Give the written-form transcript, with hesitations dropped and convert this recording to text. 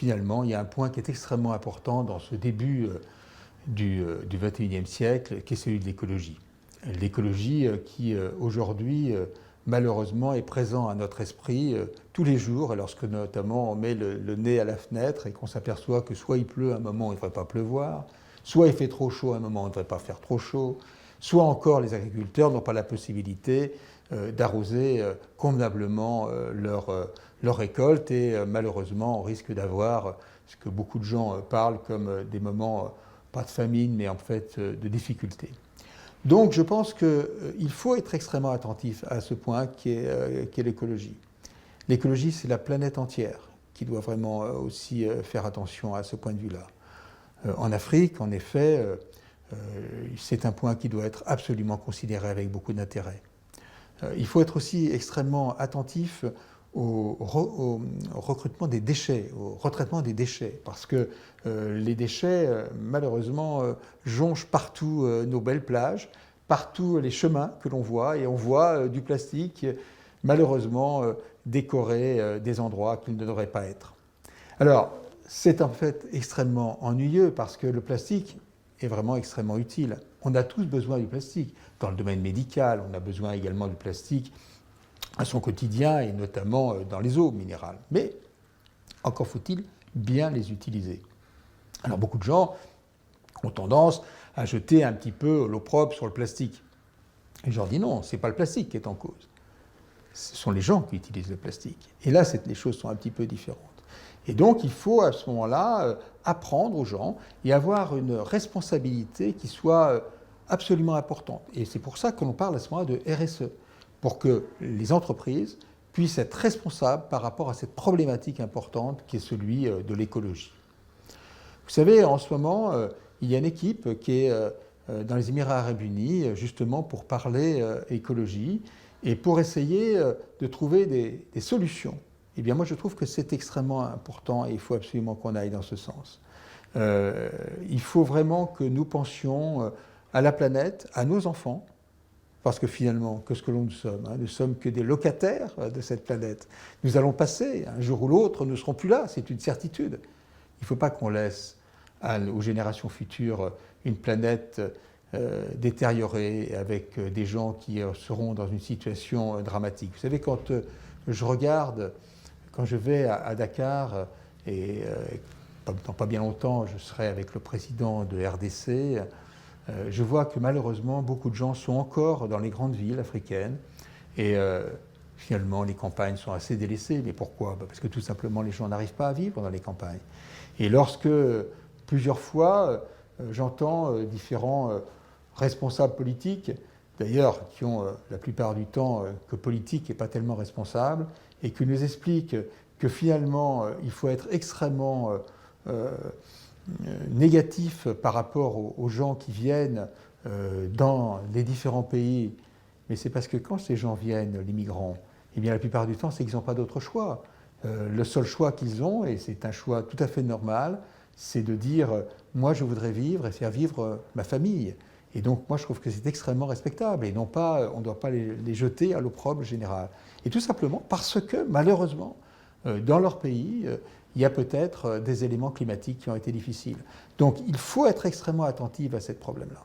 finalement, il y a un point qui est extrêmement important dans ce début du XXIe siècle, qui est celui de l'écologie. L'écologie qui, aujourd'hui, malheureusement, est présent à notre esprit tous les jours, lorsque notamment on met le nez à la fenêtre et qu'on s'aperçoit que soit il pleut à un moment où il ne devrait pas pleuvoir, soit il fait trop chaud à un moment où il ne devrait pas faire trop chaud, soit encore les agriculteurs n'ont pas la possibilité d'arroser convenablement leur récolte et malheureusement on risque d'avoir ce que beaucoup de gens parlent comme des moments, pas de famine, mais en fait de difficultés. Donc je pense qu'il faut être extrêmement attentif à ce point qui est l'écologie. L'écologie, c'est la planète entière qui doit vraiment aussi faire attention à ce point de vue-là. En Afrique, en effet, c'est un point qui doit être absolument considéré avec beaucoup d'intérêt. Il faut être aussi extrêmement attentif au recrutement des déchets, au retraitement des déchets, parce que les déchets, malheureusement, jonchent partout nos belles plages, partout les chemins que l'on voit, et on voit du plastique, malheureusement, décorer des endroits qui ne devraient pas être. Alors, c'est en fait extrêmement ennuyeux, parce que le plastique est vraiment extrêmement utile. On a tous besoin du plastique. Dans le domaine médical, on a besoin également du plastique à son quotidien et notamment dans les eaux minérales. Mais encore faut-il bien les utiliser. Alors beaucoup de gens ont tendance à jeter un petit peu l'opprobre sur le plastique. Et je leur dis non, ce n'est pas le plastique qui est en cause. Ce sont les gens qui utilisent le plastique. Et là, les choses sont un petit peu différentes. Et donc, il faut à ce moment-là apprendre aux gens et avoir une responsabilité qui soit absolument importante. Et c'est pour ça que l'on parle à ce moment-là de RSE, pour que les entreprises puissent être responsables par rapport à cette problématique importante qui est celui de l'écologie. Vous savez, en ce moment, il y a une équipe qui est dans les Émirats arabes unis, justement pour parler écologie et pour essayer de trouver des solutions. Eh bien, moi, je trouve que c'est extrêmement important et il faut absolument qu'on aille dans ce sens. Il faut vraiment que nous pensions à la planète, à nos enfants, parce que finalement, qu'est-ce que nous sommes, nous sommes que des locataires de cette planète. Nous allons passer, un jour ou l'autre, nous ne serons plus là, c'est une certitude. Il ne faut pas qu'on laisse aux générations futures une planète détériorée avec des gens qui seront dans une situation dramatique. Vous savez, quand je regarde, quand je vais à Dakar, et dans pas bien longtemps, je serai avec le président de RDC, je vois que malheureusement, beaucoup de gens sont encore dans les grandes villes africaines et finalement, les campagnes sont assez délaissées. Mais pourquoi? Parce que tout simplement, les gens n'arrivent pas à vivre dans les campagnes. Et lorsque, plusieurs fois, j'entends différents responsables politiques, d'ailleurs, qui ont la plupart du temps que politique n'est pas tellement responsable, et qui nous expliquent que finalement, il faut être extrêmement négatif par rapport aux gens qui viennent dans les différents pays. Mais c'est parce que quand ces gens viennent, les migrants, eh bien la plupart du temps, c'est qu'ils n'ont pas d'autre choix. Le seul choix qu'ils ont, et c'est un choix tout à fait normal, c'est de dire « moi je voudrais vivre et faire vivre ma famille ». Et donc moi je trouve que c'est extrêmement respectable et non pas, on ne doit pas les jeter à l'opprobre général. Et tout simplement parce que malheureusement, dans leur pays, il y a peut-être des éléments climatiques qui ont été difficiles. Donc il faut être extrêmement attentif à ce problème-là.